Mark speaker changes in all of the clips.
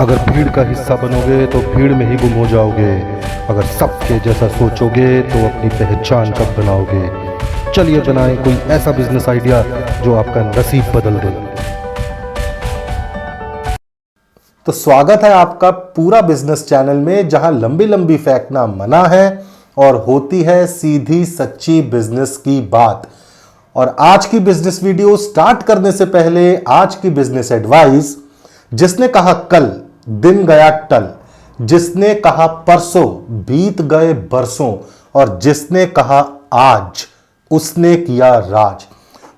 Speaker 1: अगर भीड़ का हिस्सा बनोगे तो भीड़ में ही गुम हो जाओगे। अगर सबके जैसा सोचोगे तो अपनी पहचान कब बनाओगे। चलिए बनाएं कोई ऐसा बिजनेस आइडिया जो आपका नसीब बदल दे।
Speaker 2: तो स्वागत है आपका पूरा बिजनेस चैनल में, जहां लंबी लंबी फेंकना मना है और होती है सीधी सच्ची बिजनेस की बात। और आज की बिजनेस वीडियो स्टार्ट करने से पहले आज की बिजनेस एडवाइस, जिसने कहा कल दिन गया टल, जिसने कहा परसों बीत गए बरसों, और जिसने कहा आज उसने किया राज।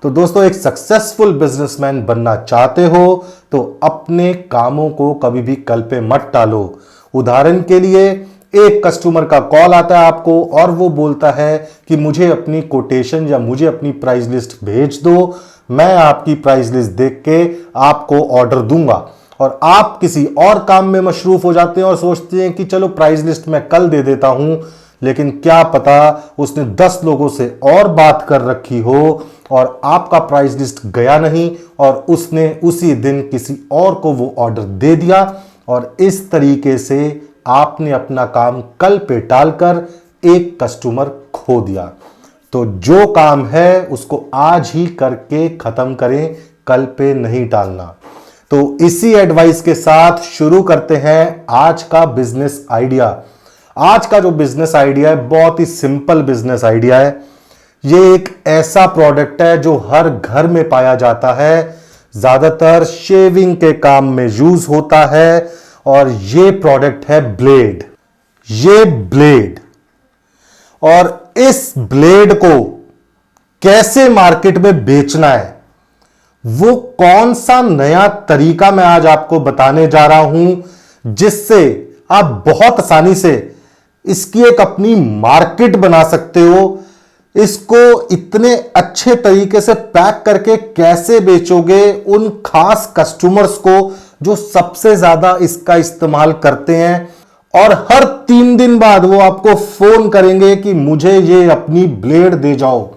Speaker 2: तो दोस्तों, एक सक्सेसफुल बिजनेसमैन बनना चाहते हो तो अपने कामों को कभी भी कल पे मत टालो। उदाहरण के लिए, एक कस्टमर का कॉल आता है आपको और वो बोलता है कि मुझे अपनी कोटेशन या मुझे अपनी प्राइस लिस्ट भेज दो, मैं आपकी प्राइस लिस्ट देख के आपको ऑर्डर दूंगा। और आप किसी और काम में मशरूफ हो जाते हैं और सोचते हैं कि चलो प्राइस लिस्ट मैं कल दे देता हूं, लेकिन क्या पता उसने 10 लोगों से और बात कर रखी हो और आपका प्राइस लिस्ट गया नहीं और उसने उसी दिन किसी और को वो ऑर्डर दे दिया, और इस तरीके से आपने अपना काम कल पे टालकर एक कस्टमर खो दिया। तो जो काम है उसको आज ही करके खत्म करें, कल पे नहीं टालना। तो इसी एडवाइस के साथ शुरू करते हैं आज का बिजनेस आइडिया। आज का जो बिजनेस आइडिया है बहुत ही सिंपल बिजनेस आइडिया है। ये एक ऐसा प्रोडक्ट है जो हर घर में पाया जाता है, ज्यादातर शेविंग के काम में यूज होता है, और ये प्रोडक्ट है ब्लेड। ये ब्लेड, और इस ब्लेड को कैसे मार्केट में बेचना है, वो कौन सा नया तरीका मैं आज आपको बताने जा रहा हूं, जिससे आप बहुत आसानी से इसकी एक अपनी मार्केट बना सकते हो। इसको इतने अच्छे तरीके से पैक करके कैसे बेचोगे उन खास कस्टमर्स को जो सबसे ज्यादा इसका इस्तेमाल करते हैं, और हर 3 दिन बाद वो आपको फोन करेंगे कि मुझे ये अपनी ब्लेड दे जाओ।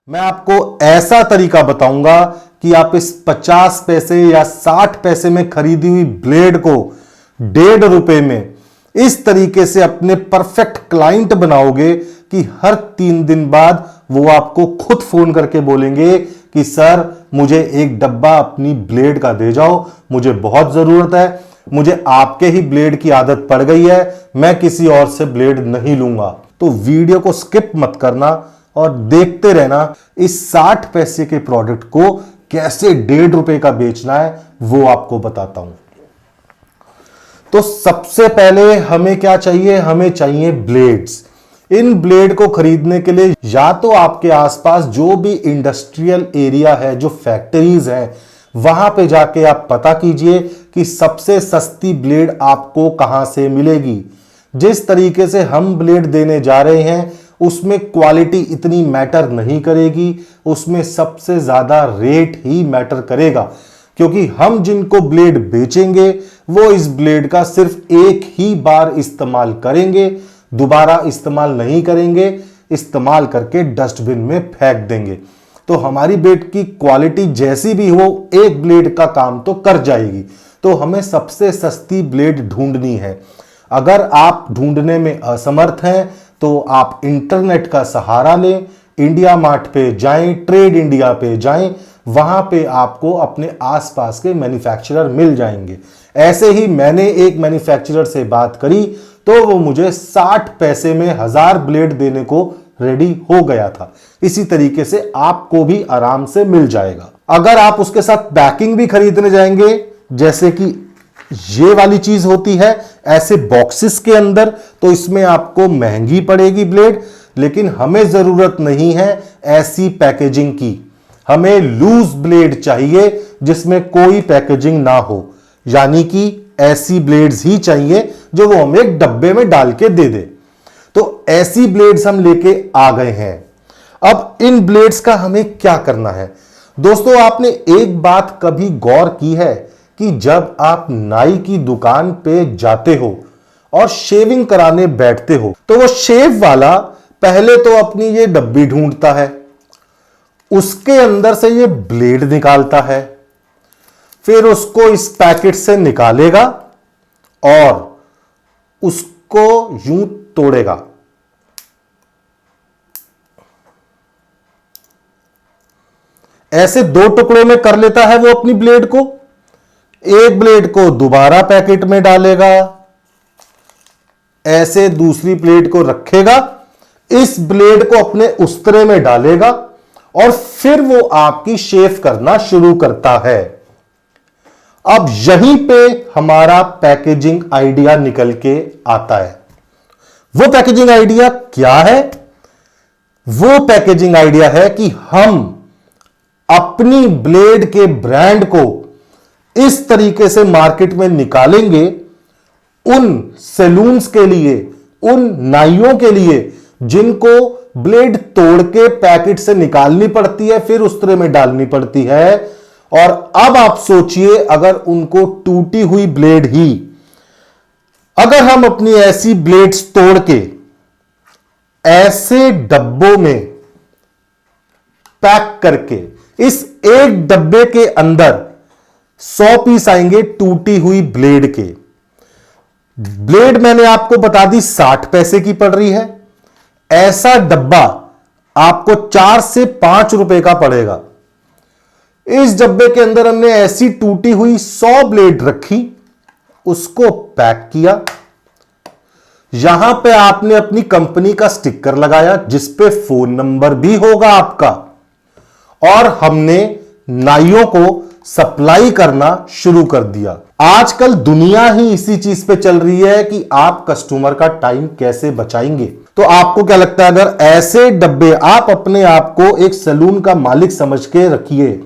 Speaker 2: मैं आपको ऐसा तरीका बताऊंगा कि आप इस 50 पैसे या 60 पैसे में खरीदी हुई ब्लेड को 1.5 रुपए में इस तरीके से अपने परफेक्ट क्लाइंट बनाओगे कि हर 3 दिन बाद वो आपको खुद फोन करके बोलेंगे कि सर मुझे एक डब्बा अपनी ब्लेड का दे जाओ, मुझे बहुत जरूरत है, मुझे आपके ही ब्लेड की आदत पड़ गई है, मैं किसी और से ब्लेड नहीं लूंगा। तो वीडियो को स्किप मत करना और देखते रहना, इस 60 पैसे के प्रोडक्ट को कैसे 1.5 रुपए का बेचना है वो आपको बताता हूं। तो सबसे पहले हमें क्या चाहिए, हमें चाहिए ब्लेड्स। इन ब्लेड को खरीदने के लिए या तो आपके आसपास जो भी इंडस्ट्रियल एरिया है, जो फैक्ट्रीज हैं, वहां पे जाके आप पता कीजिए कि सबसे सस्ती ब्लेड आपको कहां से मिलेगी। जिस तरीके से हम ब्लेड देने जा रहे हैं उसमें क्वालिटी इतनी मैटर नहीं करेगी, उसमें सबसे ज्यादा रेट ही मैटर करेगा, क्योंकि हम जिनको ब्लेड बेचेंगे वो इस ब्लेड का सिर्फ एक ही बार इस्तेमाल करेंगे, दोबारा इस्तेमाल नहीं करेंगे, इस्तेमाल करके डस्टबिन में फेंक देंगे। तो हमारी ब्लेड की क्वालिटी जैसी भी हो, एक ब्लेड का काम तो कर जाएगी। तो हमें सबसे सस्ती ब्लेड ढूंढनी है। अगर आप ढूंढने में असमर्थ हैं तो आप इंटरनेट का सहारा लें, इंडिया मार्ट पे जाएं, ट्रेड इंडिया पे जाएं, वहां पे आपको अपने आसपास के मैन्युफैक्चरर मिल जाएंगे। ऐसे ही मैंने एक मैन्युफैक्चरर से बात करी तो वो मुझे 60 पैसे में 1000 ब्लेड देने को रेडी हो गया था। इसी तरीके से आपको भी आराम से मिल जाएगा। अगर आप उसके साथ पैकिंग भी खरीदने जाएंगे, जैसे कि ये वाली चीज होती है ऐसे बॉक्सेस के अंदर, तो इसमें आपको महंगी पड़ेगी ब्लेड, लेकिन हमें जरूरत नहीं है ऐसी पैकेजिंग की। हमें लूज ब्लेड चाहिए जिसमें कोई पैकेजिंग ना हो, यानी कि ऐसी ब्लेड्स ही चाहिए जो वो हमें एक डब्बे में डाल के दे दे। तो ऐसी ब्लेड्स हम लेके आ गए हैं। अब इन ब्लेड्स का हमें क्या करना है दोस्तों, आपने एक बात कभी गौर की है कि जब आप नाई की दुकान पे जाते हो और शेविंग कराने बैठते हो तो वो शेव वाला पहले तो अपनी ये डब्बी ढूंढता है, उसके अंदर से ये ब्लेड निकालता है, फिर उसको इस पैकेट से निकालेगा और उसको यूं तोड़ेगा। ऐसे 2 टुकड़ों में कर लेता है वो अपनी ब्लेड को। एक ब्लेड को दोबारा पैकेट में डालेगा, ऐसे दूसरी ब्लेड को रखेगा, इस ब्लेड को अपने उस्तरे में डालेगा और फिर वो आपकी शेव करना शुरू करता है। अब यहीं पे हमारा पैकेजिंग आइडिया निकल के आता है। वो पैकेजिंग आइडिया क्या है? वो पैकेजिंग आइडिया है कि हम अपनी ब्लेड के ब्रांड को इस तरीके से मार्केट में निकालेंगे, उन सैलून्स के लिए, उन नाइयों के लिए जिनको ब्लेड तोड़ के पैकेट से निकालनी पड़ती है, फिर उस्तरे में डालनी पड़ती है। और अब आप सोचिए, अगर उनको टूटी हुई ब्लेड ही अगर हम अपनी ऐसी ब्लेड्स तोड़ के ऐसे डब्बों में पैक करके, इस एक डब्बे के अंदर 100 पीस आएंगे टूटी हुई ब्लेड के। ब्लेड मैंने आपको बता दी 60 पैसे की पड़ रही है। ऐसा डब्बा आपको 4 से 5 रुपए का पड़ेगा। इस डब्बे के अंदर हमने ऐसी टूटी हुई 100 ब्लेड रखी, उसको पैक किया। यहां पे आपने अपनी कंपनी का स्टिकर लगाया जिस पे फोन नंबर भी होगा आपका, और हमने नाइयों को सप्लाई करना शुरू कर दिया। आजकल दुनिया ही इसी चीज पे चल रही है कि आप कस्टमर का टाइम कैसे बचाएंगे। तो आपको क्या लगता है, अगर ऐसे डब्बे आप अपने आप को एक सैलून का मालिक समझ के रखिए,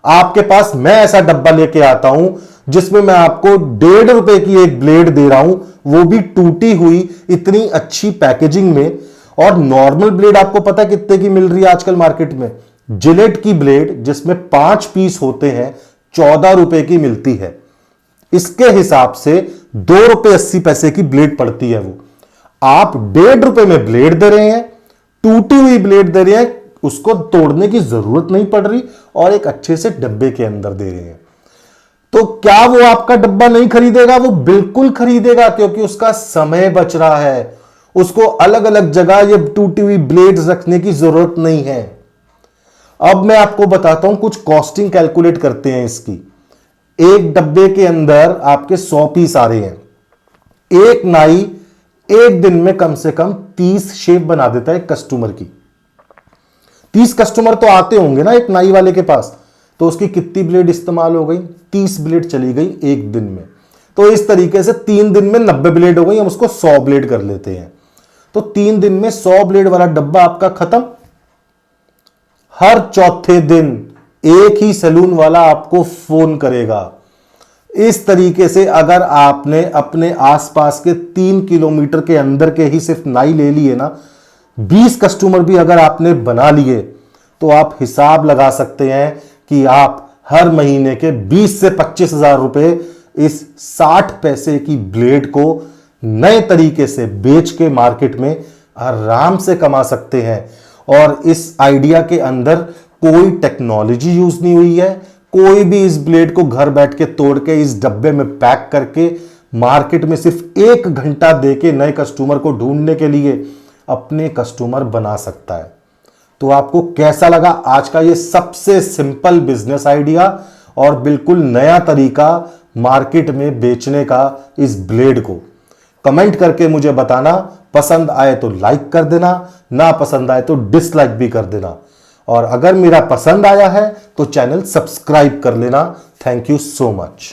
Speaker 2: आपके पास मैं ऐसा डब्बा लेके आता हूं जिसमें मैं आपको 1.5 रुपए की एक ब्लेड दे रहा हूं, वो भी टूटी हुई, इतनी अच्छी पैकेजिंग में। और नॉर्मल ब्लेड आपको पता है कितने की मिल रही है आजकल मार्केट में? जिलेट की ब्लेड जिसमें 5 पीस होते हैं 14 रुपए की मिलती है। इसके हिसाब से 2 रुपए 80 पैसे की ब्लेड पड़ती है। वो आप 1.5 रुपए में ब्लेड दे रहे हैं, टूटी हुई ब्लेड दे रहे हैं, उसको तोड़ने की जरूरत नहीं पड़ रही, और एक अच्छे से डब्बे के अंदर दे रहे हैं। तो क्या वो आपका डब्बा नहीं खरीदेगा? वो बिल्कुल खरीदेगा, क्योंकि उसका समय बच रहा है। उसको अलग अलग जगह ये टूटी हुई ब्लेड्स रखने की जरूरत नहीं है। अब मैं आपको बताता हूं, कुछ कॉस्टिंग कैलकुलेट करते हैं इसकी। एक डब्बे के अंदर आपके 100 पीस आ रहे हैं। एक नाई एक दिन में कम से कम 30 शेव बना देता है कस्टमर की। 30 कस्टमर तो आते होंगे ना एक नाई वाले के पास, तो उसकी कितनी ब्लेड इस्तेमाल हो गई? 30 ब्लेड चली गई एक दिन में। तो इस तरीके से 3 दिन में 90 ब्लेड हो गई। हम उसको 100 ब्लेड कर लेते हैं, तो 3 दिन में 100 ब्लेड वाला डब्बा आपका खत्म। हर चौथे दिन एक ही सैलून वाला आपको फोन करेगा। इस तरीके से अगर आपने अपने आसपास के 3 किलोमीटर के अंदर के ही सिर्फ नाई ले लिए ना, 20 कस्टमर भी अगर आपने बना लिए, तो आप हिसाब लगा सकते हैं कि आप हर महीने के 20 से 25 हजार रुपए इस 60 पैसे की ब्लेड को नए तरीके से बेच के मार्केट में आराम से कमा सकते हैं। और इस आइडिया के अंदर कोई टेक्नोलॉजी यूज नहीं हुई है। कोई भी इस ब्लेड को घर बैठ के तोड़ के इस डब्बे में पैक करके मार्केट में सिर्फ 1 घंटा देके नए कस्टमर को ढूंढने के लिए अपने कस्टमर बना सकता है। तो आपको कैसा लगा आज का ये सबसे सिंपल बिजनेस आइडिया और बिल्कुल नया तरीका मार्केट में बेचने का इस ब्लेड को? कमेंट करके मुझे बताना। पसंद आए तो लाइक कर देना, ना पसंद आए तो डिसलाइक भी कर देना। और अगर मेरा पसंद आया है तो चैनल सब्सक्राइब कर लेना। Thank you so much.